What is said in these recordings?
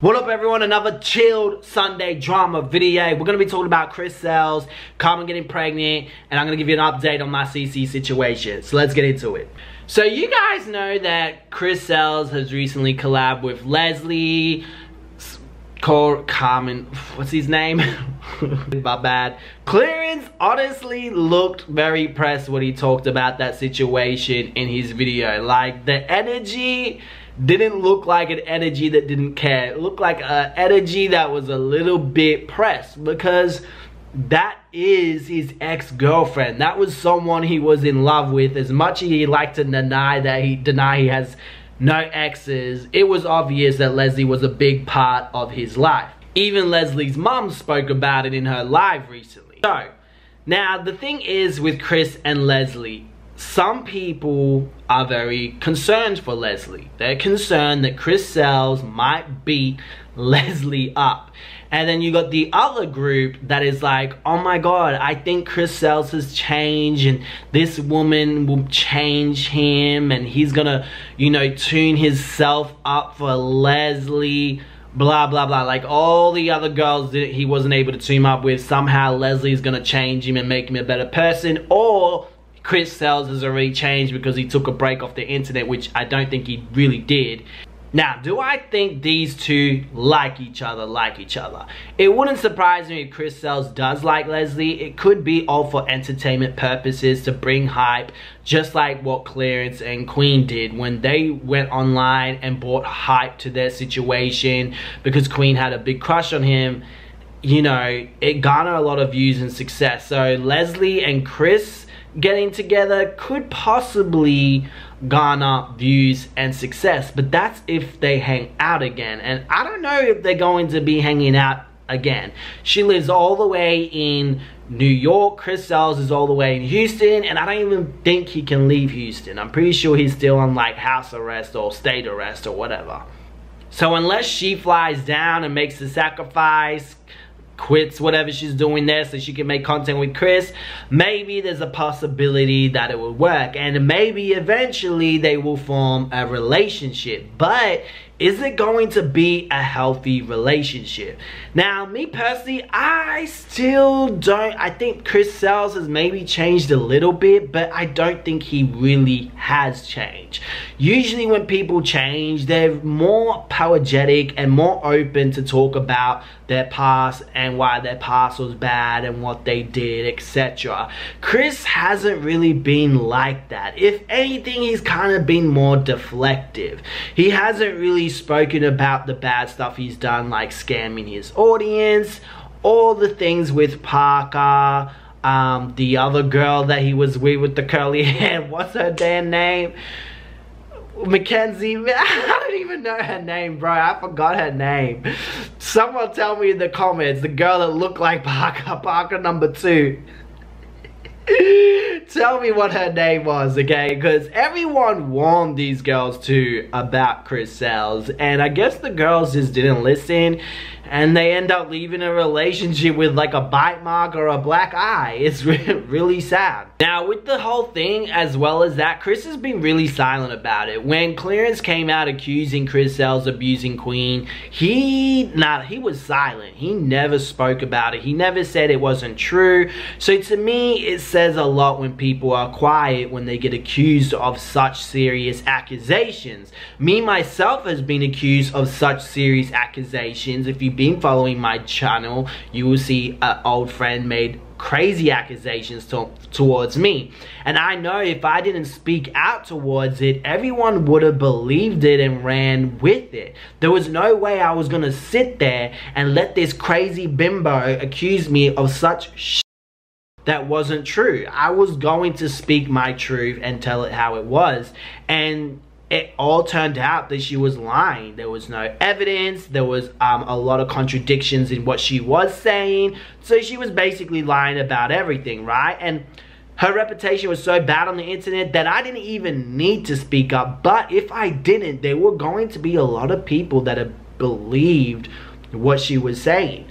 What up everyone, another chilled Sunday drama video. We're going to be talking about Chris Sells, Carmen getting pregnant, and I'm going to give you an update on my CC situation. So let's get into it. So you guys know that Chris Sells has recently collabed with Leslie, Carmen, what's his name? My bad. Clarence honestly looked very pressed when he talked about that situation in his video. Like, the energy didn't look like an energy that didn't care. It looked like an energy that was a little bit pressed, because that is his ex-girlfriend. That was someone he was in love with. As much as he liked to deny he has no exes, it was obvious that Leslie was a big part of his life. Even Leslie's mom spoke about it in her live recently. So, now the thing is with Chris and Leslie, some people are very concerned for Leslie. They're concerned that Chris Sells might beat Leslie up. And then you got the other group that is like, oh my god, I think Chris Sells has changed and this woman will change him and he's gonna, you know, tune himself up for Leslie, blah blah blah. Like, all the other girls that he wasn't able to team up with, somehow Leslie's gonna change him and make him a better person. Or Chris Sells has already changed because he took a break off the internet, which I don't think he really did. Now, do I think these two like each other? It wouldn't surprise me if Chris Sells does like Leslie. It could be all for entertainment purposes, to bring hype, just like what Clarence and Queen did when they went online and brought hype to their situation because Queen had a big crush on him. You know, it garnered a lot of views and success. So Leslie and Chris getting together could possibly garner views and success, but that's if they hang out again, and I don't know if they're going to be hanging out again. She lives all the way in New York, Chris Sells is all the way in Houston, and I don't even think he can leave Houston. I'm pretty sure he's still on like house arrest or state arrest or whatever. So unless she flies down and makes the sacrifice, quits whatever she's doing there so she can make content with Chris, maybe there's a possibility that it will work, and maybe eventually they will form a relationship. But is it going to be a healthy relationship? Now, me personally, I still don't. I think Chris Sells has maybe changed a little bit, but I don't think he really has changed. Usually when people change, they're more apologetic and more open to talk about their past and why their past was bad and what they did, etc. Chris hasn't really been like that. If anything, he's kind of been more deflective. He hasn't really spoken about the bad stuff he's done, like scamming his audience, all the things with Parker, the other girl that he was with the curly hair, what's her damn name? Mackenzie, I don't even know her name, bro. I forgot her name. Someone tell me in the comments, the girl that looked like Parker number 2. Tell me what her name was, okay? Because everyone warned these girls too about Chris Sells, and I guess the girls just didn't listen, and they end up leaving a relationship with like a bite mark or a black eye. It's really sad. Now, with the whole thing, as well as that, Chris has been really silent about it. When Clarence came out accusing Chris Sells abusing Queen, he was silent. He never spoke about it. He never said it wasn't true. So to me, it says a lot when people are quiet when they get accused of such serious accusations. Me, myself, has been accused of such serious accusations. If you've been following my channel, you will see an old friend made crazy accusations towards me, and I know if I didn't speak out towards it, everyone would have believed it and ran with it. There was no way I was gonna sit there and let this crazy bimbo accuse me of such shit that wasn't true. I was going to speak my truth and tell it how it was, and it all turned out that she was lying. There was no evidence. There was a lot of contradictions in what she was saying. So she was basically lying about everything, right? And her reputation was so bad on the internet that I didn't even need to speak up. But if I didn't, there were going to be a lot of people that had believed what she was saying.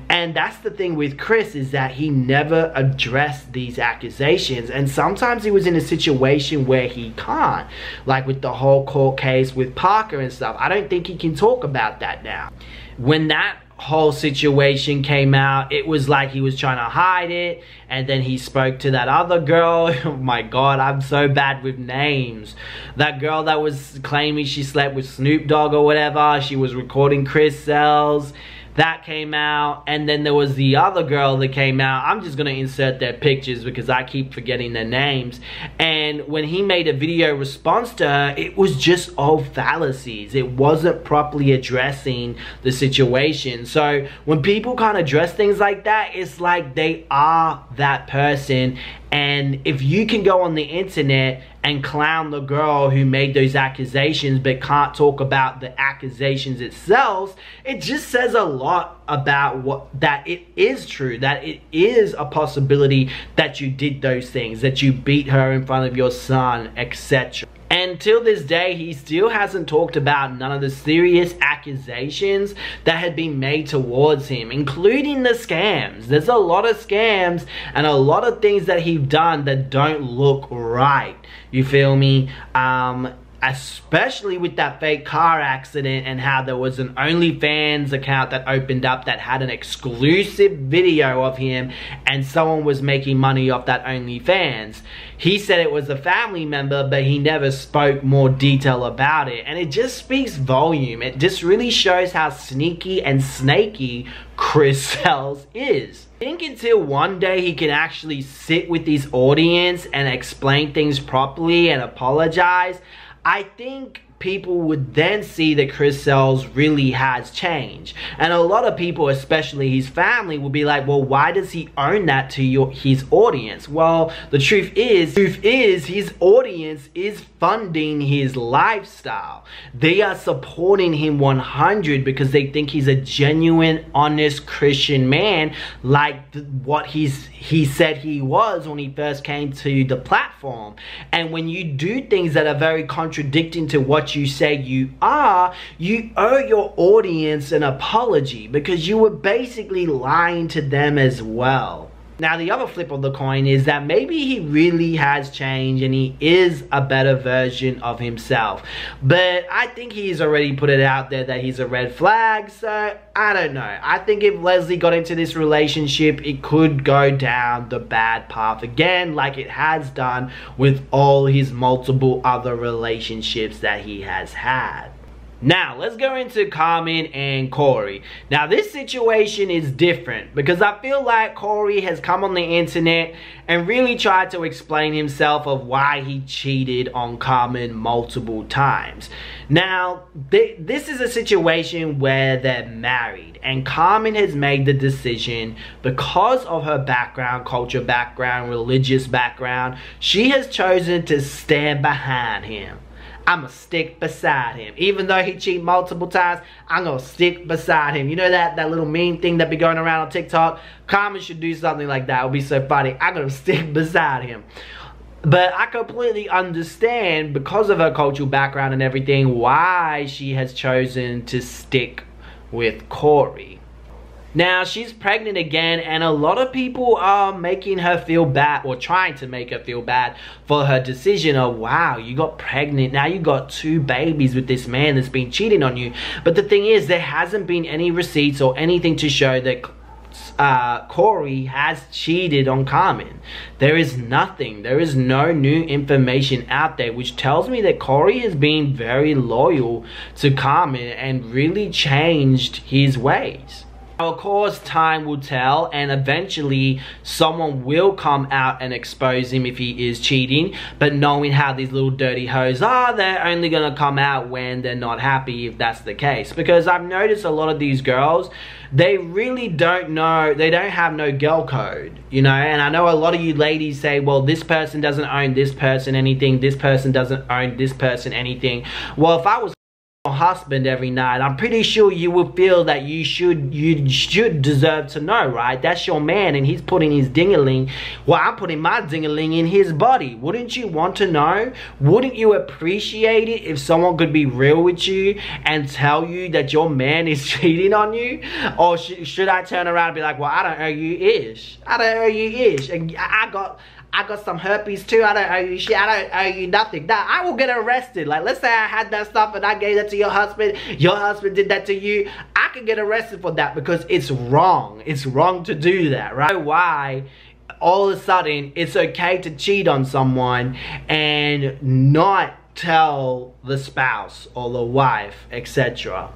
And that's the thing with Chris, is that he never addressed these accusations, and sometimes he was in a situation where he can't, like with the whole court case with Parker and stuff. I don't think he can talk about that now. When that whole situation came out, it was like he was trying to hide it, and then he spoke to that other girl. Oh my god, I'm so bad with names. That girl that was claiming she slept with Snoop Dogg or whatever, she was recording Chris cells. That came out, and then there was the other girl that came out. I'm just gonna insert their pictures because I keep forgetting their names. And when he made a video response to her, it was just all fallacies. It wasn't properly addressing the situation. So when people can't address things like that, it's like they are that person. And if you can go on the internet and clown the girl who made those accusations but can't talk about the accusations itself, it just says a lot about that it is true, that it is a possibility that you did those things, that you beat her in front of your son, etc. And till this day, he still hasn't talked about none of the serious accusations that had been made towards him, including the scams. There's a lot of scams and a lot of things that he's done that don't look right. You feel me? Especially with that fake car accident, and how there was an OnlyFans account that opened up that had an exclusive video of him, and someone was making money off that OnlyFans. He said it was a family member, but he never spoke more detail about it, and it just speaks volume. It just really shows how sneaky and snaky Chris Sells is. I think until one day he can actually sit with his audience and explain things properly and apologize, I think people would then see that Chris Sells really has changed. And a lot of people, especially his family, will be like, well, why does he own that to his audience? Well, the truth is his audience is funding his lifestyle. They are supporting him 100 because they think he's a genuine, honest Christian man, like what he said he was when he first came to the platform. And when you do things that are very contradicting to what you say you are, you owe your audience an apology, because you were basically lying to them as well. Now, the other flip of the coin is that maybe he really has changed and he is a better version of himself. But I think he's already put it out there that he's a red flag, so I don't know. I think if Leslie got into this relationship, it could go down the bad path again, like it has done with all his multiple other relationships that he has had. Now, let's go into Carmen and Corey. Now, this situation is different because I feel like Corey has come on the internet and really tried to explain himself of why he cheated on Carmen multiple times. Now, this is a situation where they're married, and Carmen has made the decision, because of her background, culture background, religious background, she has chosen to stand behind him. I'ma stick beside him. Even though he cheated multiple times, I'm gonna stick beside him. You know that little meme thing that be going around on TikTok? Carmen should do something like that. It would be so funny. I'm gonna stick beside him. But I completely understand, because of her cultural background and everything, why she has chosen to stick with Corey. Now, she's pregnant again, and a lot of people are making her feel bad, or trying to make her feel bad for her decision of, wow, you got pregnant, now you got 2 babies with this man that's been cheating on you. But the thing is, there hasn't been any receipts or anything to show that Corey has cheated on Carmen. There is nothing. There is no new information out there, which tells me that Corey has been very loyal to Carmen and really changed his ways. Of course, time will tell, and eventually someone will come out and expose him if he is cheating. But knowing how these little dirty hoes are, they're only gonna come out when they're not happy, if that's the case. Because I've noticed a lot of these girls, they really don't know, they don't have no girl code, you know. And I know a lot of you ladies say, well, this person doesn't own this person anything, this person doesn't own this person anything. Well, if I was husband every night, I'm pretty sure you would feel that you should deserve to know, right? That's your man and he's putting his ding-a-ling. Well, I'm putting my ding-a-ling in his body. Wouldn't you want to know? Wouldn't you appreciate it if someone could be real with you and tell you that your man is cheating on you? Or should I turn around and be like, well, I don't owe you ish. I don't owe you ish. And I got some herpes too. I don't owe you shit. I don't owe you nothing. Nah, I will get arrested. Like, let's say I had that stuff and I gave that to your husband. Your husband did that to you. I could get arrested for that because it's wrong. It's wrong to do that, right? Why all of a sudden it's okay to cheat on someone and not tell the spouse or the wife, etc.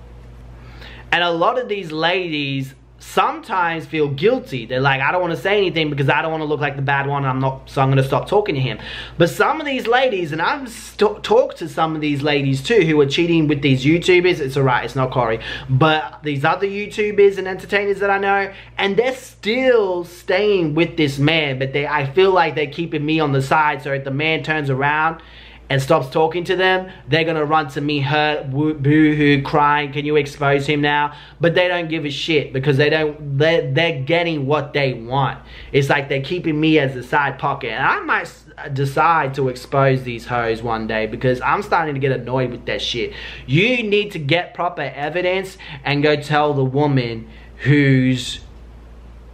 And a lot of these ladies sometimes feel guilty. They're like, I don't want to say anything because I don't want to look like the bad one. So I'm going to stop talking to him. But some of these ladies, and I've talked to some of these ladies too who are cheating with these YouTubers. It's alright, it's not Corey, but these other YouTubers and entertainers that I know, and they're still staying with this man, but I feel like they're keeping me on the side, so if the man turns around and stops talking to them, they're gonna run to me hurt, boo-hoo, crying, can you expose him now? But they don't give a shit because they're getting what they want. It's like they're keeping me as a side pocket. And I might decide to expose these hoes one day because I'm starting to get annoyed with that shit. You need to get proper evidence and go tell the woman who's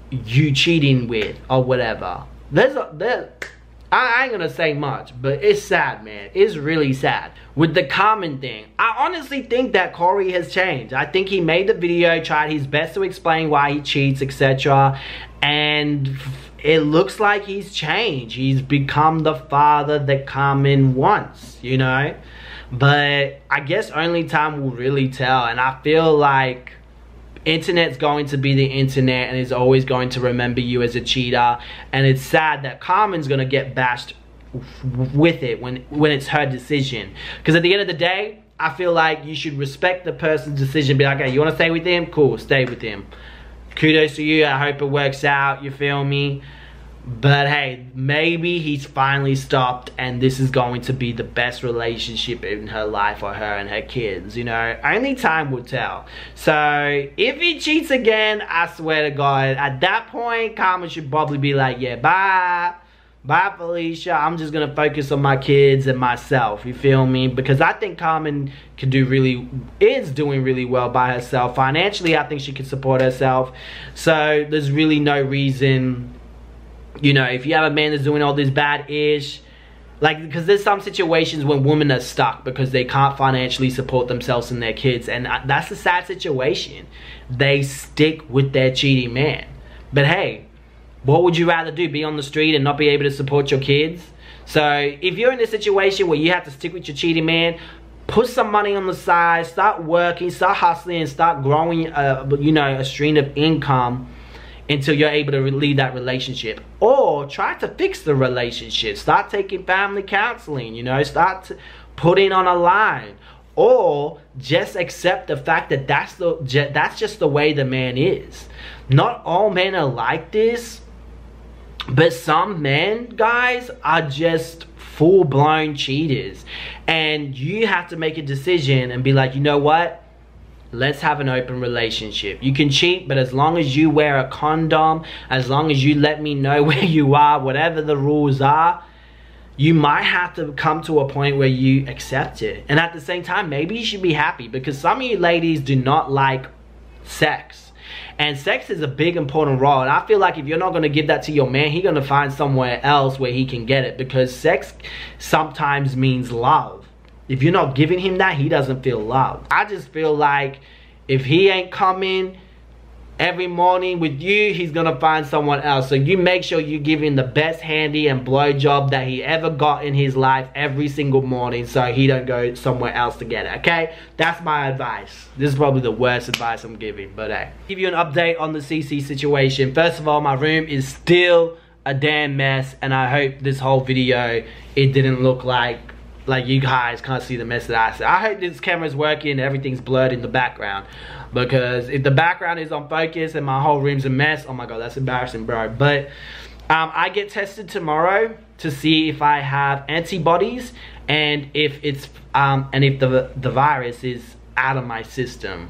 you cheating with or whatever. I ain't gonna say much, but it's sad, man. It's really sad. With the Carmen thing, I honestly think that Corey has changed. I think he made the video, tried his best to explain why he cheats, etc. And it looks like he's changed. He's become the father that Carmen wants, you know? But I guess only time will really tell. And I feel like internet's going to be the internet and is always going to remember you as a cheater, and it's sad that Carmen's gonna get bashed with it when it's her decision, because at the end of the day I feel like you should respect the person's decision. Be like, okay, you want to stay with him? Cool, stay with him. Kudos to you. I hope it works out, you feel me? But hey, maybe he's finally stopped and this is going to be the best relationship in her life for her and her kids, you know? Only time will tell. So if he cheats again, I swear to God, at that point, Carmen should probably be like, yeah, bye. Bye, Felicia. I'm just gonna focus on my kids and myself, you feel me? Because I think Carmen is doing really well by herself. Financially, I think she can support herself. So there's really no reason, you know, if you have a man that's doing all this bad-ish, like, because there's some situations when women are stuck because they can't financially support themselves and their kids, and that's a sad situation. They stick with their cheating man. But hey, what would you rather do? Be on the street and not be able to support your kids? So if you're in a situation where you have to stick with your cheating man, put some money on the side, start working, start hustling, and start growing, you know, a stream of income until you're able to leave that relationship. Or try to fix the relationship. Start taking family counseling, you know, start putting on a line. Or just accept the fact that that's just the way the man is. Not all men are like this, but some men, guys, are just full-blown cheaters. And you have to make a decision and be like, you know what? Let's have an open relationship. You can cheat, but as long as you wear a condom, as long as you let me know where you are, whatever the rules are, you might have to come to a point where you accept it. And at the same time, maybe you should be happy, because some of you ladies do not like sex. And sex is a big important role. And I feel like if you're not going to give that to your man, he's going to find somewhere else where he can get it. Because sex sometimes means love. If you're not giving him that, he doesn't feel loved. I just feel like if he ain't coming every morning with you, he's gonna find someone else. So you make sure you give him the best handy and blowjob that he ever got in his life every single morning, so he don't go somewhere else to get it, okay? That's my advice. This is probably the worst advice I'm giving, but hey. Give you an update on the CC situation. First of all, my room is still a damn mess, and I hope this whole video, it didn't look like you guys can't see the mess that I see. I hope this camera's working and everything's blurred in the background. Because if the background is on focus and my whole room's a mess, oh my god, that's embarrassing, bro. But I get tested tomorrow to see if I have antibodies and if it's if the virus is out of my system.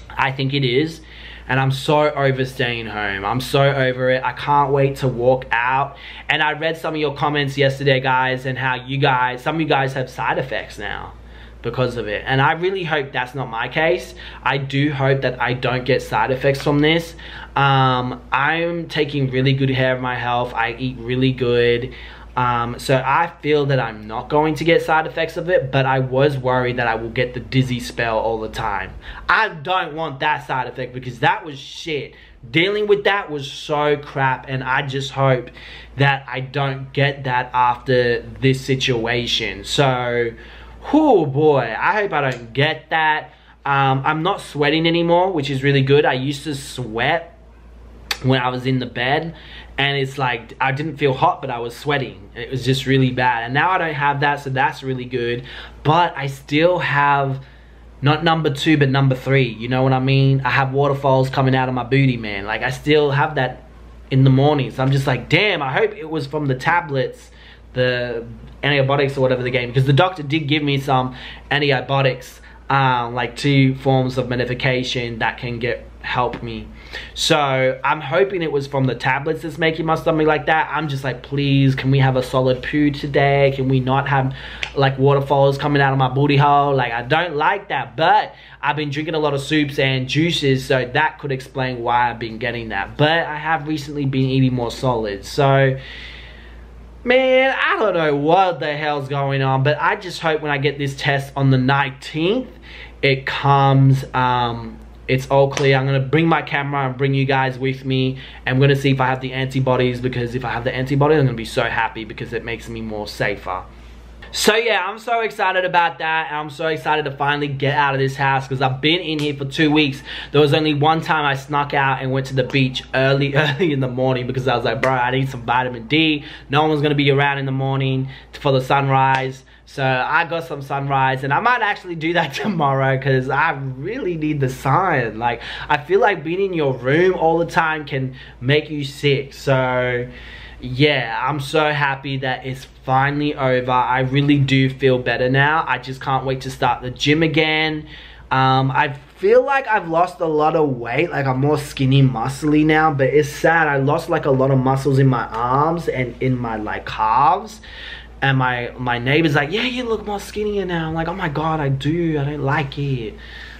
I think it is. And I'm so over staying home. I'm so over it. I can't wait to walk out. And I read some of your comments yesterday, guys, and how some of you guys have side effects now because of it. And I really hope that's not my case. I do hope that I don't get side effects from this. I'm taking really good care of my health. I eat really good. So I feel that I'm not going to get side effects of it, but I was worried that I will get the dizzy spell all the time. I don't want that side effect because that was shit. Dealing with that was so crap, and I just hope that I don't get that after this situation. So, oh boy, I hope I don't get that. I'm not sweating anymore, which is really good. I used to sweat when I was in the bed, and it's like I didn't feel hot, but I was sweating. It was just really bad, and now I don't have that, so that's really good. But I still have not number 2 but number 3, you know what I mean? I have waterfalls coming out of my booty, man. Like, I still have that in the mornings. I'm just like, damn, I hope it was from the tablets, the antibiotics or whatever the game, because the doctor did give me some antibiotics, like 2 forms of medication that can help me. So I'm hoping it was from the tablets that's making my stomach like that. I'm just like, please, can we have a solid poo today? Can we not have like waterfalls coming out of my booty hole? Like, I don't like that, but I've been drinking a lot of soups and juices, so that could explain why I've been getting that. But I have recently been eating more solids, so man, I don't know what the hell's going on, but I just hope when I get this test on the 19th, it comes, it's all clear. I'm gonna bring my camera and bring you guys with me. I'm gonna see if I have the antibodies, because if I have the antibodies, I'm gonna be so happy because it makes me more safer. So yeah, I'm so excited about that, and I'm so excited to finally get out of this house because I've been in here for 2 weeks. There was only one time I snuck out and went to the beach early in the morning because I was like, bro, I need some vitamin D. No one's gonna be around in the morning for the sunrise. So I got some sunrise, and I might actually do that tomorrow because I really need the sun. Like, I feel like being in your room all the time can make you sick. So yeah, I'm so happy that it's finally over. I really do feel better now. I just can't wait to start the gym again. I feel like I've lost a lot of weight. Like, I'm more skinny, muscly now, but it's sad. I lost like a lot of muscles in my arms and in my like calves. And my neighbor's like, yeah, you look more skinnier now. I'm like, oh my god, I do. I don't like it.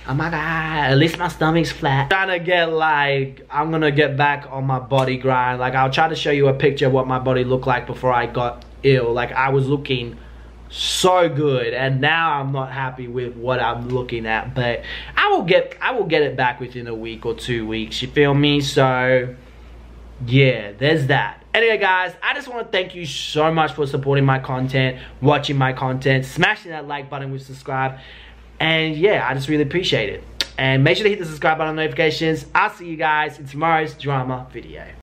Oh my god, at least my stomach's flat. Trying to get like, I'm gonna get back on my body grind. Like, I'll try to show you a picture of what my body looked like before I got ill. Like, I was looking so good, and now I'm not happy with what I'm looking at. But I will get it back within a week or 2 weeks. You feel me? So yeah, there's that. Anyway, guys, I just want to thank you so much for supporting my content, watching my content, smashing that like button with subscribe. And yeah, I just really appreciate it. And make sure to hit the subscribe button notifications. I'll see you guys in tomorrow's drama video.